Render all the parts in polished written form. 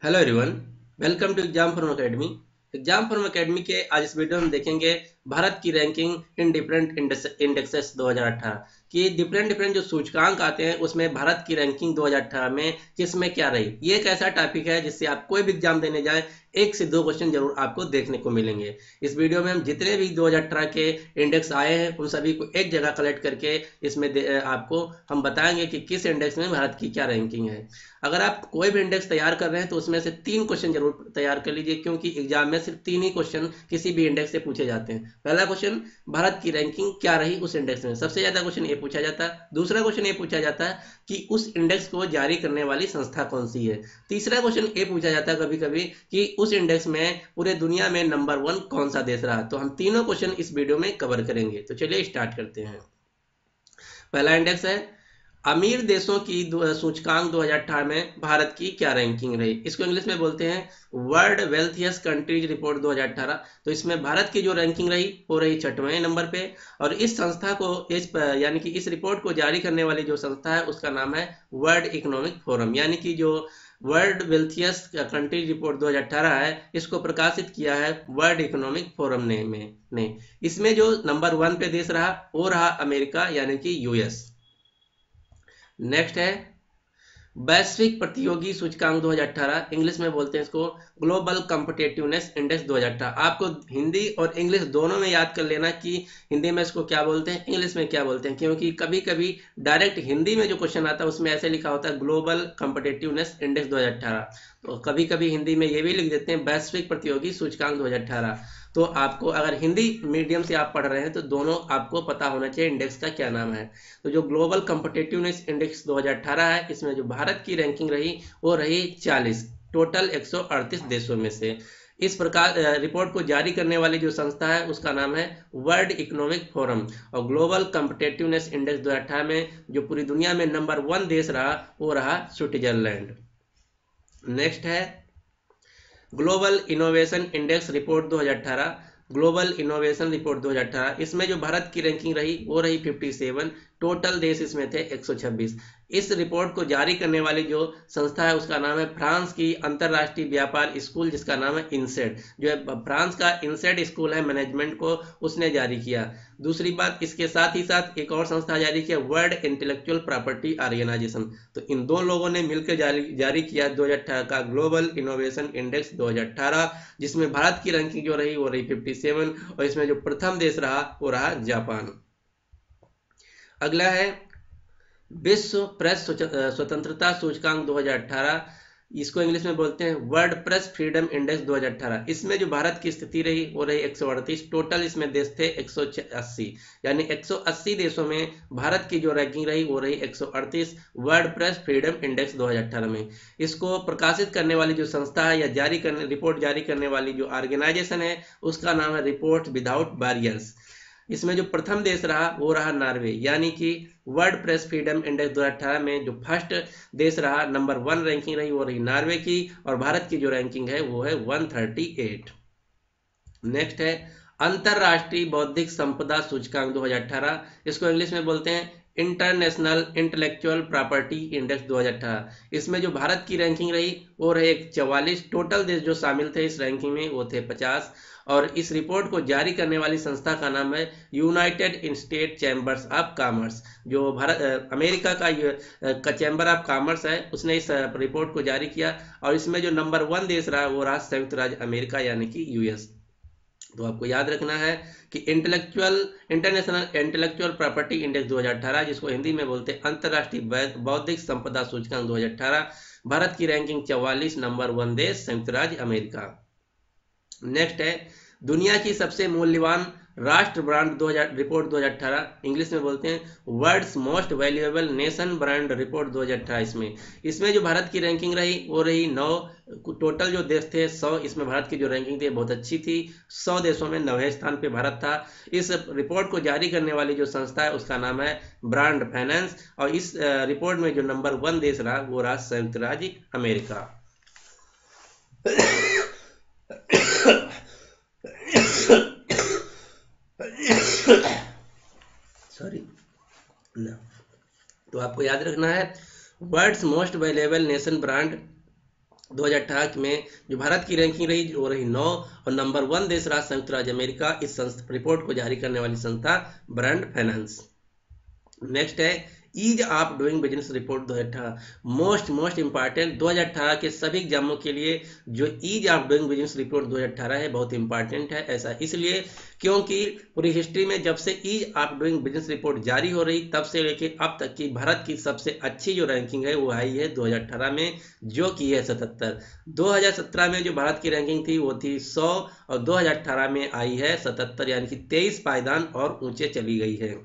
Hello everyone, welcome to exam form academy. Exam form academy के आज इस video में हम देखेंगे भारत की रैंकिंग इन डिफरेंट इंडेक्सेस 2018 कि डिफरेंट डिफरेंट जो सूचकांक आते हैं उसमें भारत की रैंकिंग 2018 में किसमें क्या रही। ये एक ऐसा टॉपिक है जिससे आप कोई भी एग्जाम देने जाएं एक से दो क्वेश्चन जरूर आपको देखने को मिलेंगे। इस वीडियो में हम जितने भी 2018 के इंडेक्स आए हैं उन सभी को एक जगह कलेक्ट करके इसमें आपको हम बताएंगे कि किस इंडेक्स में भारत की क्या रैंकिंग है। अगर आप कोई भी इंडेक्स तैयार कर रहे हैं तो उसमें से 3 क्वेश्चन जरूर तैयार कर लीजिए, क्योंकि एग्जाम में सिर्फ 3 ही क्वेश्चन किसी भी इंडेक्स से पूछे जाते हैं। पहला क्वेश्चन, भारत की रैंकिंग क्या रही उस इंडेक्स में, सबसे ज्यादा क्वेश्चन ये पूछा जाता है। दूसरा क्वेश्चन ये पूछा जाता है कि उस इंडेक्स को जारी करने वाली संस्था कौन सी है। तीसरा क्वेश्चन ये पूछा जाता है कभी कभी कि उस इंडेक्स में पूरे दुनिया में नंबर 1 कौन सा देश रहा। तो हम तीनों क्वेश्चन इस वीडियो में कवर करेंगे। तो चलिए स्टार्ट करते हैं। पहला इंडेक्स है अमीर देशों की सूचकांक 2018 में भारत की क्या रैंकिंग रही। इसको इंग्लिश में बोलते हैं वर्ल्ड वेल्थियस्ट कंट्रीज रिपोर्ट 2018। तो इसमें भारत की जो रैंकिंग रही वो रही 6वें नंबर पे। और इस संस्था को यानी कि इस रिपोर्ट को जारी करने वाली जो संस्था है उसका नाम है वर्ल्ड इकोनॉमिक फोरम। यानी कि जो वर्ल्ड वेल्थियस्ट कंट्रीज रिपोर्ट 2018 है इसको प्रकाशित किया है वर्ल्ड इकोनॉमिक फोरम ने। इसमें जो नंबर 1 पे देश रहा वो रहा अमेरिका यानी कि यूएस। नेक्स्ट है वैश्विक प्रतियोगी सूचकांक 2018, इंग्लिश में बोलते हैं इसको ग्लोबल कॉम्पिटिटिवनेस इंडेक्स 2018। आपको हिंदी और इंग्लिश दोनों में याद कर लेना कि हिंदी में इसको क्या बोलते हैं, इंग्लिश में क्या बोलते हैं, क्योंकि कभी कभी डायरेक्ट हिंदी में जो क्वेश्चन आता है उसमें ऐसे लिखा होता है ग्लोबल कॉम्पिटिटिवनेस इंडेक्स 2018। तो कभी कभी हिंदी में ये भी लिख देते हैं वैश्विक प्रतियोगी सूचकांक 2018। तो आपको अगर हिंदी मीडियम से आप पढ़ रहे हैं तो दोनों आपको पता होना चाहिए इंडेक्स का क्या नाम है। तो जो ग्लोबल कॉम्पिटिटिवनेस इंडेक्स 2018 है इसमें जो भारत की रैंकिंग रही वो रही 40 टोटल 138 देशों में से। इस प्रकार रिपोर्ट को जारी करने वाली जो संस्था है उसका नाम है वर्ल्ड इकोनॉमिक फोरम। और ग्लोबल कॉम्पिटिटिवनेस इंडेक्स 2018 में जो पूरी दुनिया में नंबर 1 देश रहा वो रहा स्विट्जरलैंड। नेक्स्ट है global innovation index report 2018। Global innovation report 2018 इसमें जो भारत की रैंकिंग रही वो रही 57। टोटल देश इसमें थे 126। इस रिपोर्ट को जारी करने वाली जो संस्था है उसका नाम है फ्रांस की अंतरराष्ट्रीय व्यापार स्कूल जिसका नाम है इनसेड। जो है फ्रांस का इनसेड स्कूल है मैनेजमेंट को, उसने जारी किया। दूसरी बात, इसके साथ ही साथ एक और संस्था जारी किया वर्ल्ड इंटेलेक्चुअल प्रॉपर्टी ऑर्गेनाइजेशन। तो इन दो लोगों ने मिलकर जारी किया 2018 का ग्लोबल इनोवेशन इंडेक्स 2018, जिसमें भारत की रैंकिंग जो रही वो रही 57 और इसमें जो प्रथम देश रहा वो रहा जापान। अगला है विश्व प्रेस स्वतंत्रता सूचकांक 2018, इसको इंग्लिश में बोलते हैं वर्ल्ड प्रेस फ्रीडम इंडेक्स 2018। इसमें जो भारत की स्थिति रही वो रही 138। टोटल इसमें देश थे 180, यानी 180 देशों में भारत की जो रैंकिंग रही वो रही 138 वर्ल्ड प्रेस फ्रीडम इंडेक्स 2018 में। इसको प्रकाशित करने वाली जो संस्था है या रिपोर्ट जारी करने वाली जो ऑर्गेनाइजेशन है उसका नाम है रिपोर्ट विदाउट बैरियर्स। इसमें जो प्रथम देश रहा वो रहा नॉर्वे, यानी कि वर्ल्ड प्रेस फ्रीडम इंडेक्स 2018 में जो फर्स्ट देश रहा नंबर 1 रैंकिंग रही वो रही नॉर्वे की। और भारत की जो रैंकिंग है वो है 138। नेक्स्ट है अंतरराष्ट्रीय बौद्धिक संपदा सूचकांक 2018, इसको इंग्लिश में बोलते हैं इंटरनेशनल इंटेलेक्चुअल प्रॉपर्टी इंडेक्स 2018। इसमें जो भारत की रैंकिंग रही वो रही 44। टोटल देश जो शामिल थे इस रैंकिंग में वो थे 50। और इस रिपोर्ट को जारी करने वाली संस्था का नाम है United state chambers of commerce. जो भारत अमेरिका का चैम्बर ऑफ कॉमर्स है उसने इस रिपोर्ट को जारी किया। और इसमें जो नंबर 1 देश रहा वो रहा संयुक्त राज्य अमेरिका यानी कि यूएस। तो आपको याद रखना है कि इंटरनेशनल इंटेलेक्चुअल प्रॉपर्टी इंडेक्स 2018, जिसको हिंदी में बोलते हैं अंतरराष्ट्रीय बौद्धिक संपदा सूचकांक 2018, भारत की रैंकिंग 44, नंबर 1 देश संयुक्त राज्य अमेरिका। नेक्स्ट है दुनिया की सबसे मूल्यवान राष्ट्र ब्रांड 2000 रिपोर्ट 2018, इंग्लिश में बोलते हैं world's most valuable nation brand report 2018। इसमें जो भारत की रैंकिंग रही वो रही 9। टोटल जो देश थे 100, इसमें भारत की जो रैंकिंग थी बहुत अच्छी थी, 100 देशों में 9वें स्थान पे भारत था। इस रिपोर्ट को जारी करने वाली जो संस्था है उसका नाम है ब्रांड फाइनेंस। और इस रिपोर्ट में जो नंबर 1 देश रहा वो रहा संयुक्त राज्य अमेरिका। सॉरी ना। तो आपको याद रखना है world's most valuable nation brand 2018 में जो भारत की रैंकिंग रही वो रही 9 और नंबर 1 देश रहा संयुक्त राज्य अमेरिका। इस रिपोर्ट को जारी करने वाली संस्था ब्रांड फाइनेंस। नेक्स्ट है ease of doing business report 2018। Most important 2018 के सभी एग्जामों के लिए जो ease of doing business report 2018 है बहुत इंपॉर्टेंट है। ऐसा इसलिए क्योंकि पूरी हिस्ट्री में जब से ease of doing business report जारी हो रही तब से लेके अब तक की भारत की सबसे अच्छी जो रैंकिंग है वो आई है 2018 में, जो कि है 77। 2017 में जो भारत की रैंकिंग थी वो थी 100 और 2018 में आई है 77, यानी कि 23 पायदान और ऊंचे चली गई है।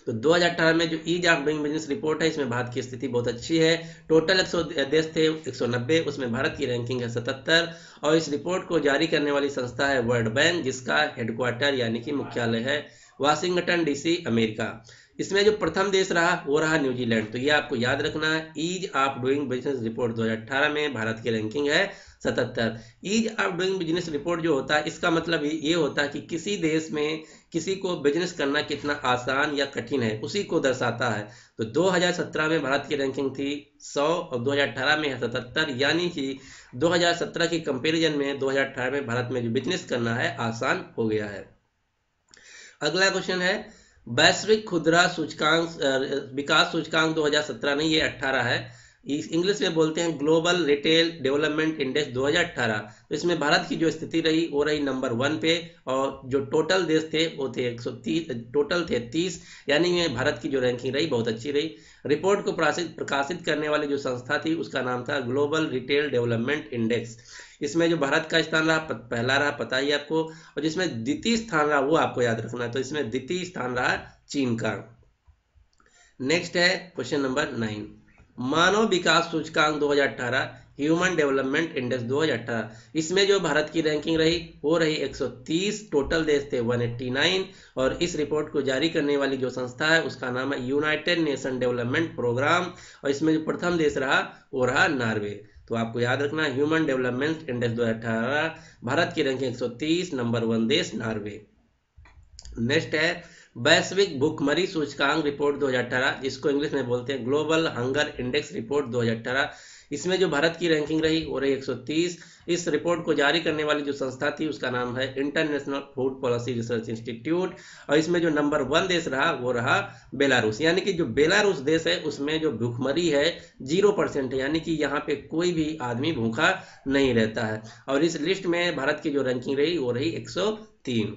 तो 2018 में जो ease of doing business report है इसमें भारत की स्थिति बहुत अच्छी है। टोटल 100 देश थे 190, उसमें भारत की रैंकिंग है 77 और इस रिपोर्ट को जारी करने वाली संस्था है वर्ल्ड बैंक, जिसका हेडक्वार्टर यानी कि मुख्यालय है वाशिंगटन डीसी अमेरिका। इसमें जो प्रथम देश रहा वो रहा न्यूजीलैंड। तो ये आपको याद रखना है, ease of doing business report 2018 में भारत की रैंकिंग है 77। Ease of doing business report जो होता है इसका मतलब ये होता है कि किसी देश में किसी को बिजनेस करना कितना आसान या कठिन है उसी को दर्शाता है। तो 2017 में भारत की रैंकिंग थी 100 और 2018 में है 77, यानी कि 2017 की कंपैरिजन में 2018 में भारत में जो बिजनेस करना है आसान हो गया है। अगला क्वेश्चन है वैश्विक खुदरा सूचकांक विकास सूचकांक 2017 नहीं, ये 18 है। इंग्लिश में बोलते हैं ग्लोबल रिटेल डेवलपमेंट इंडेक्स 2018। तो इसमें भारत की जो स्थिति रही वो रही नंबर 1 पे और जो टोटल देश थे वो थे 130, टोटल थे 30, यानी भारत की जो रैंकिंग रही बहुत अच्छी रही। रिपोर्ट को प्रकाशित करने वाली जो संस्था थी उसका नाम था ग्लोबल रिटेल डेवलपमेंट इंडेक्स। इसमें जो भारत का स्थान रहा पहला रहा पता ही आपको, और जिसमें द्वितीय स्थान रहा वो आपको याद रखना है। तो इसमें द्वितीय स्थान रहा चीन का। नेक्स्ट है क्वेश्चन नंबर 9, मानव विकास सूचकांक 2018 ह्यूमन डेवलपमेंट इंडेक्स 2018। इसमें जो भारत की रैंकिंग रही वो रही 130, टोटल देश थे 189 और इस रिपोर्ट को जारी करने वाली जो संस्था है उसका नाम है यूनाइटेड नेशन डेवलपमेंट प्रोग्राम और इसमें जो प्रथम देश रहा वो रहा नॉर्वे। तो आपको याद रखना ह्यूमन डेवलपमेंट इंडेक्स 2018 भारत की रैंकिंग 130, नंबर 1 देश नॉर्वे। नेक्स्ट है वैश्विक भूखमरी सूचकांक रिपोर्ट 2018, जिसको इंग्लिश में बोलते हैं ग्लोबल हंगर इंडेक्स रिपोर्ट 2018। इसमें जो भारत की रैंकिंग रही वो रही 130। इस रिपोर्ट को जारी करने वाली जो संस्था थी उसका नाम है international food policy research institute और इसमें जो नंबर 1 देश रहा वो रहा बेलारूस, यानी कि जो बेलारूस देश है उसमें जो भूखमरी है 0% है, यानी कि यहाँ पे कोई भी आदमी भूखा नहीं रहता है। और इस लिस्ट में भारत की जो रैंकिंग रही वो रही 103।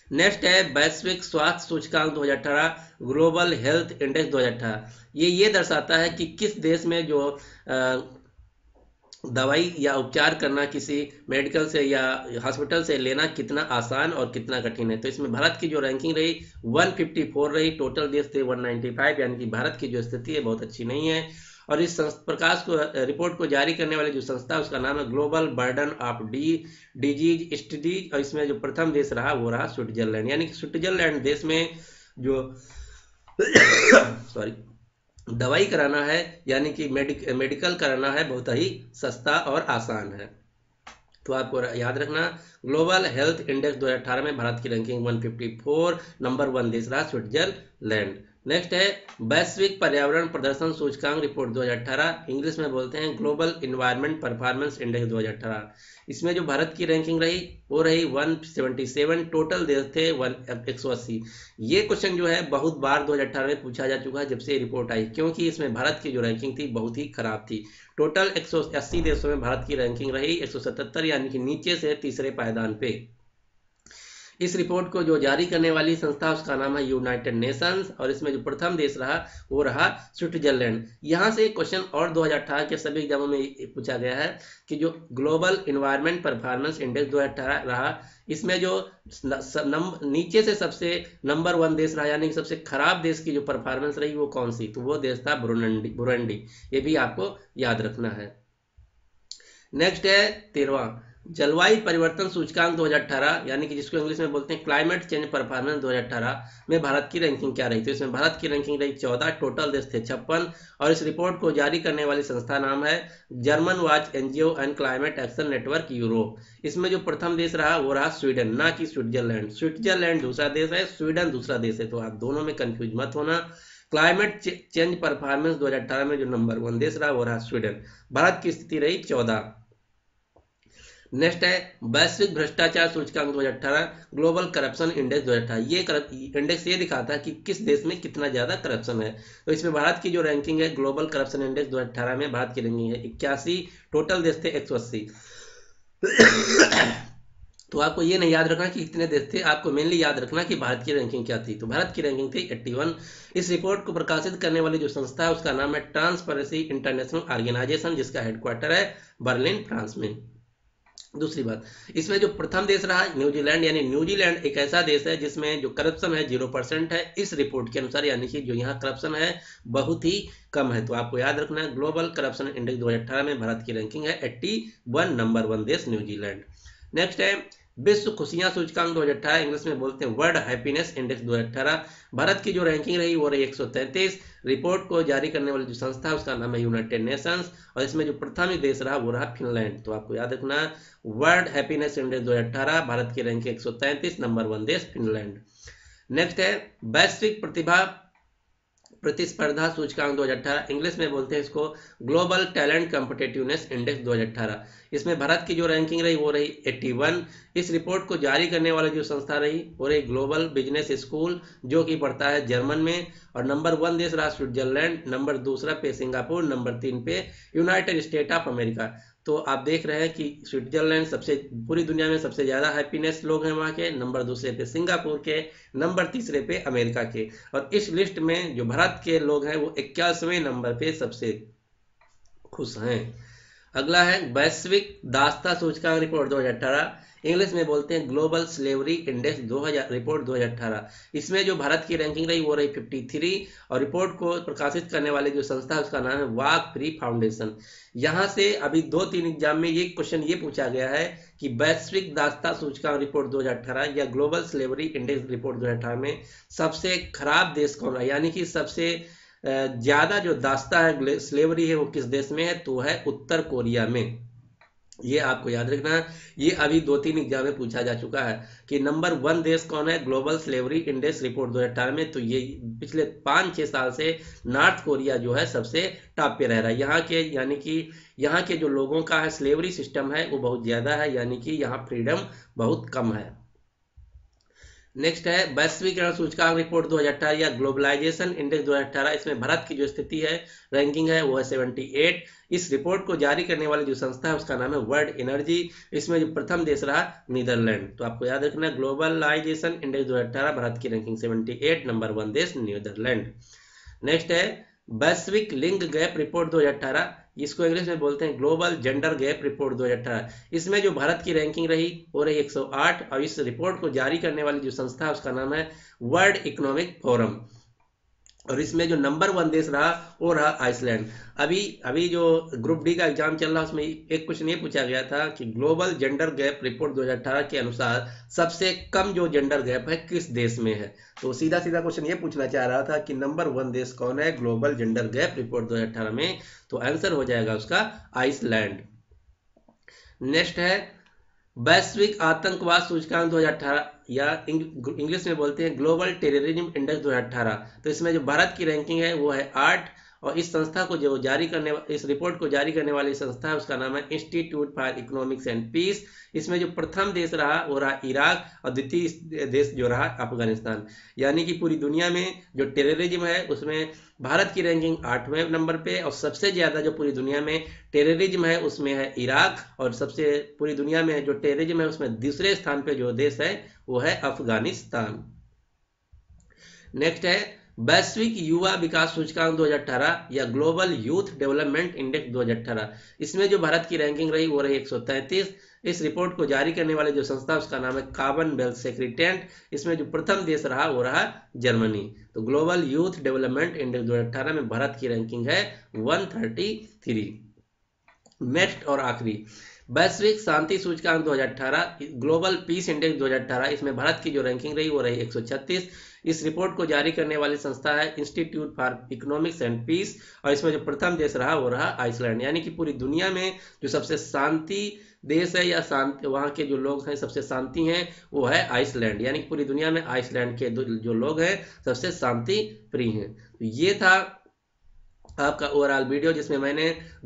नेक्स्ट है वैश्विक स्वास्थ्य सूचकांक 2018 ग्लोबल हेल्थ इंडेक्स 2018। ये दर्शाता है कि किस देश में जो दवाई या उपचार करना किसी मेडिकल से या हॉस्पिटल से लेना कितना आसान और कितना कठिन है। तो इसमें भारत की जो रैंकिंग रही 154 रही, टोटल देश थे 195, यानी कि भारत की जो स्थिति है बहुत अच्छी नहीं है। और इस प्रकाश को रिपोर्ट को जारी करने वाली जो संस्था है उसका नाम है global burden of disease studies और इसमें जो प्रथम देश रहा वो रहा स्विट्जरलैंड, यानी कि स्विट्जरलैंड देश में जो सॉरी दवाई कराना है यानी कि मेडिकल कराना है बहुत ही सस्ता और आसान है। तो आपको याद रखना ग्लोबल हेल्थ इंडेक्स 2018 में भारत की रैंकिंग 154, नंबर 1 देश रहा स्विट्जरलैंड। नेक्स्ट है वैश्विक पर्यावरण प्रदर्शन सूचकांक रिपोर्ट 2018, इंग्लिश में बोलते हैं ग्लोबल इन्वायरमेंट परफॉर्मेंस इंडेक्स 2018। इसमें जो भारत की रैंकिंग रही वो रही 177, टोटल देश थे 180। ये क्वेश्चन जो है बहुत बार 2018 में पूछा जा चुका है जब से रिपोर्ट आई, क्योंकि इसमें भारत की जो रैंकिंग थी बहुत ही खराब थी। टोटल 180 देशों में भारत की रैंकिंग रही 177, यानी कि नीचे से तीसरे पायदान पे। इस रिपोर्ट को जो जारी करने वाली संस्था उसका नाम है यूनाइटेड नेशंस और इसमें जो प्रथम देश रहा वो रहा स्विट्जरलैंड। यहाँ से क्वेश्चन और 2018 के सभी एग्जामों में पूछा गया है कि जो ग्लोबल इन्वायरमेंट परफॉर्मेंस इंडेक्स 2018 रहा इसमें जो नीचे से सबसे नंबर 1 देश रहा यानी कि सबसे खराब देश की जो परफॉर्मेंस रही वो कौन सी, तो वो देश था बुरुंडी। ये भी आपको याद रखना है। नेक्स्ट है 13वां जलवायु परिवर्तन सूचकांक 2018, यानी कि जिसको इंग्लिश में बोलते हैं क्लाइमेट चेंज परफॉर्मेंस 2018 में भारत की रैंकिंग क्या रही। तो इसमें भारत की रैंकिंग रही 14, टोटल देश थे 56 और इस रिपोर्ट को जारी करने वाली संस्था नाम है German watch NGO and climate action network Europe. इसमें जो प्रथम देश रहा वो रहा स्वीडन, ना कि स्विट्जरलैंड। स्विट्जरलैंड दूसरा देश है, स्वीडन दूसरा देश है, तो आप दोनों में कंफ्यूज मत होना। क्लाइमेट चेंज परफॉर्मेंस 2018 में जो नंबर 1 देश रहा वो रहा स्वीडन। भारत की स्थिति रही 14। नेक्स्ट है वैश्विक भ्रष्टाचार सूचकांक 2018, ग्लोबल करप्शन इंडेक्स 2018। ये इंडेक्स ये दिखाता है कि किस देश में कितना ज्यादा करप्शन है। तो इसमें भारत की जो रैंकिंग है ग्लोबल करप्शन इंडेक्स 2018 में भारत की रैंकिंग है 81, टोटल देश थे 180। तो आपको ये नहीं याद रखना कि कितने देश थे, आपको मेनली याद रखना कि भारत की रैंकिंग क्या थी। तो भारत की रैंकिंग थी 81। इस रिपोर्ट को प्रकाशित करने वाली जो संस्था है उसका नाम है ट्रांसपेरेंसी इंटरनेशनल ऑर्गेनाइजेशन, जिसका हेडक्वार्टर है बर्लिन, फ्रांस में। दूसरी बात, इसमें जो प्रथम देश रहा न्यूजीलैंड, यानी न्यूजीलैंड एक ऐसा देश है जिसमें जो करप्शन है 0% है इस रिपोर्ट के अनुसार, यानी कि जो यहाँ करप्शन है बहुत ही कम है। तो आपको याद रखना है ग्लोबल करप्शन इंडेक्स 2018 में भारत की रैंकिंग है 81, नंबर 1 देश न्यूजीलैंड। नेक्स्ट है विश्व खुशियां सूचकांक 2018, इंग्लिश में बोलते हैं वर्ल्ड हैप्पीनेस इंडेक्स 2018। भारत की जो रैंकिंग रही वो रही 133। रिपोर्ट को जारी करने वाली जो संस्था है उसका नाम है यूनाइटेड नेशंस, और इसमें जो प्रथम देश रहा वो रहा फिनलैंड। तो आपको याद रखना वर्ल्ड हैप्पीनेस इंडेक्स 2018, भारत की रैंकिंग 133, नंबर 1 देश फिनलैंड। नेक्स्ट है वैश्विक प्रतिस्पर्धा सूचकांक 2018, इंग्लिश में बोलते हैं इसको ग्लोबल टैलेंट कॉम्पिटिटिवनेस इंडेक्स 2018। इसमें भारत की जो रैंकिंग रही वो रही 81। इस रिपोर्ट को जारी करने वाली जो संस्था रही वो रही ग्लोबल बिजनेस स्कूल, जो कि पढ़ता है जर्मन में, और नंबर 1 देश रहा स्विट्जरलैंड, नंबर 2 पे सिंगापुर, नंबर 3 पे यूनाइटेड स्टेट ऑफ अमेरिका। तो आप देख रहे हैं कि स्विट्जरलैंड सबसे पूरी दुनिया में सबसे ज़्यादा हैप्पीनेस लोग हैं वहाँ के, नंबर 2 पे सिंगापुर के, नंबर 3 पे अमेरिका के, और इस लिस्ट में जो भारत के लोग हैं वो 81वें नंबर पे सबसे खुश हैं। अगला है वैश्विक दास्ता सूचकांक रिपोर्ट 2018, इंग्लिश में बोलते हैं ग्लोबल स्लेवरी इंडेक्स 2000 रिपोर्ट 2018। इसमें जो भारत की रैंकिंग रही वो रही 53, और रिपोर्ट को प्रकाशित करने वाली जो संस्था है उसका नाम है वाक फ्री फाउंडेशन। यहाँ से अभी 2-3 एग्जाम में ये क्वेश्चन ये पूछा गया है कि वैश्विक दास्ता सूचकांक रिपोर्ट 2018 या ग्लोबल स्लेवरी इंडेक्स रिपोर्ट 2018 में सबसे खराब देश कौन है, यानी कि सबसे ज्यादा जो दास्ता है स्लेवरी है वो किस देश में है, तो है उत्तर कोरिया में। ये आपको याद रखना है, ये अभी 2-3 एग्जाम में पूछा जा चुका है कि नंबर 1 देश कौन है ग्लोबल स्लेवरी इंडेक्स रिपोर्ट 2018 में। तो ये पिछले 5-6 साल से नॉर्थ कोरिया जो है सबसे टॉप पे रह रहा है। यहाँ के यानी कि यहाँ के जो लोगों का है स्लेवरी सिस्टम है वो बहुत ज्यादा है, यानी कि यहाँ फ्रीडम बहुत कम है। नेक्स्ट है वैश्वीकरण सूचकांक रिपोर्ट 2018 या ग्लोबलाइजेशन इंडेक्स 2018। इसमें भारत की जो स्थिति है रैंकिंग है वो है 78। इस रिपोर्ट को जारी करने वाली जो संस्था है उसका नाम है वर्ल्ड एनर्जी। इसमें जो प्रथम देश रहा नीदरलैंड। तो आपको याद रखना ग्लोबलाइजेशन इंडेक्स 2018 भारत की रैंकिंग 78, नंबर 1 देश नीदरलैंड। नेक्स्ट है वैश्विक लिंग गैप रिपोर्ट 2018, इसको इंग्लिश में बोलते हैं ग्लोबल जेंडर गैप रिपोर्ट 2018। इसमें जो भारत की रैंकिंग रही वो रही 108, और इस रिपोर्ट को जारी करने वाली जो संस्था है उसका नाम है वर्ल्ड इकोनॉमिक फोरम, और इसमें जो नंबर 1 देश रहा वो रहा आइसलैंड। अभी जो ग्रुप डी का एग्जाम चल रहा है उसमें एक क्वेश्चन ये पूछा गया था कि ग्लोबल जेंडर गैप रिपोर्ट 2018 के अनुसार सबसे कम जो जेंडर गैप है किस देश में है। तो सीधा सीधा क्वेश्चन ये पूछना चाह रहा था कि नंबर 1 देश कौन है ग्लोबल जेंडर गैप रिपोर्ट 2018 में, तो आंसर हो जाएगा उसका आइसलैंड। नेक्स्ट है वैश्विक आतंकवाद सूचकांक 2018 या इंग्लिश में बोलते हैं ग्लोबल टेररिज्म इंडेक्स 2018। तो इसमें जो भारत की रैंकिंग है वो है 8, और इस संस्था को जो जारी करने इस रिपोर्ट को जारी करने वाली संस्था है उसका नाम है institute for economics and peace. इसमें जो प्रथम देश रहा वो रहा इराक, और द्वितीय देश जो रहा अफगानिस्तान। यानी कि पूरी दुनिया में जो टेररिज्म है उसमें भारत की रैंकिंग 8वें नंबर पे, और सबसे ज्यादा जो पूरी दुनिया में टेररिज्म है उसमें है इराक, और सबसे पूरी दुनिया में जो टेररिज्म है उसमें दूसरे स्थान पे जो देश है वो है अफगानिस्तान। नेक्स्ट है वैश्विक युवा विकास सूचकांक 2018 या ग्लोबल यूथ डेवलपमेंट इंडेक्स 2018। इसमें जो भारत की रैंकिंग रही वो रही 133। इस रिपोर्ट को जारी करने वाले जो संस्था उसका नाम है कॉमनवेल्थ सेक्रेटेरिएट। इसमें जो प्रथम देश रहा वो रहा जर्मनी। तो ग्लोबल यूथ डेवलपमेंट इंडेक्स 2018 में भारत की रैंकिंग है 133। नेक्स्ट और आखिरी वैश्विक शांति सूचकांक 2018 ग्लोबल पीस इंडेक्स 2018। इसमें भारत की जो रैंकिंग रही वो रही 136। इस रिपोर्ट को जारी करने वाली संस्था है institute for economics and peace, और इसमें जो प्रथम देश रहा वो रहा आइसलैंड। यानी कि पूरी दुनिया में जो सबसे शांति देश है या शांति वहाँ के जो लोग हैं सबसे शांति हैं वो है आइसलैंड। यानी कि पूरी दुनिया में आइसलैंड के जो लोग हैं सबसे शांति प्रिय हैं। तो ये था आपका ओवरऑल वीडियो जिसमें मैंने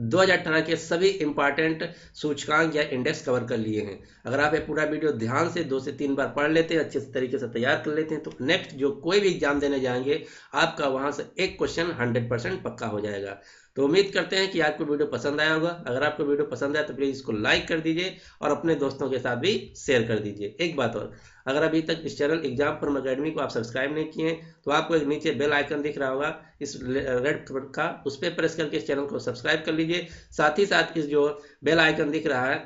2018 के सभी इंपॉर्टेंट सूचकांक या इंडेक्स कवर कर लिए हैं। अगर आप ये पूरा वीडियो ध्यान से 2 से 3 बार पढ़ लेते हैं, अच्छे तरीके से तैयार कर लेते हैं, तो नेक्स्ट जो कोई भी एग्जाम देने जाएंगे आपका वहां से एक क्वेश्चन 100% पक्का हो जाएगा। तो उम्मीद करते हैं कि आपको वीडियो पसंद आया होगा। अगर आपको वीडियो पसंद आया तो प्लीज़ इसको लाइक कर दीजिए और अपने दोस्तों के साथ भी शेयर कर दीजिए। एक बात और, अगर अभी तक इस चैनल एग्जाम फॉर्म अकेडमी को आप सब्सक्राइब नहीं किए तो आपको एक नीचे बेल आइकन दिख रहा होगा इस रेड का, उस पर प्रेस करके इस चैनल को सब्सक्राइब कर लीजिए। साथ ही साथ इस जो बेल आइकन दिख रहा है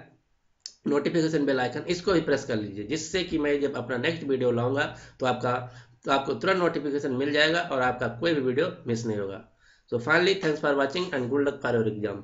नोटिफिकेशन बेल आइकन, इसको भी प्रेस कर लीजिए, जिससे कि मैं जब अपना नेक्स्ट वीडियो लाऊंगा तो आपको तुरंत नोटिफिकेशन मिल जाएगा और आपका कोई भी वीडियो मिस नहीं होगा। So finally, thanks for watching and good luck for your exam.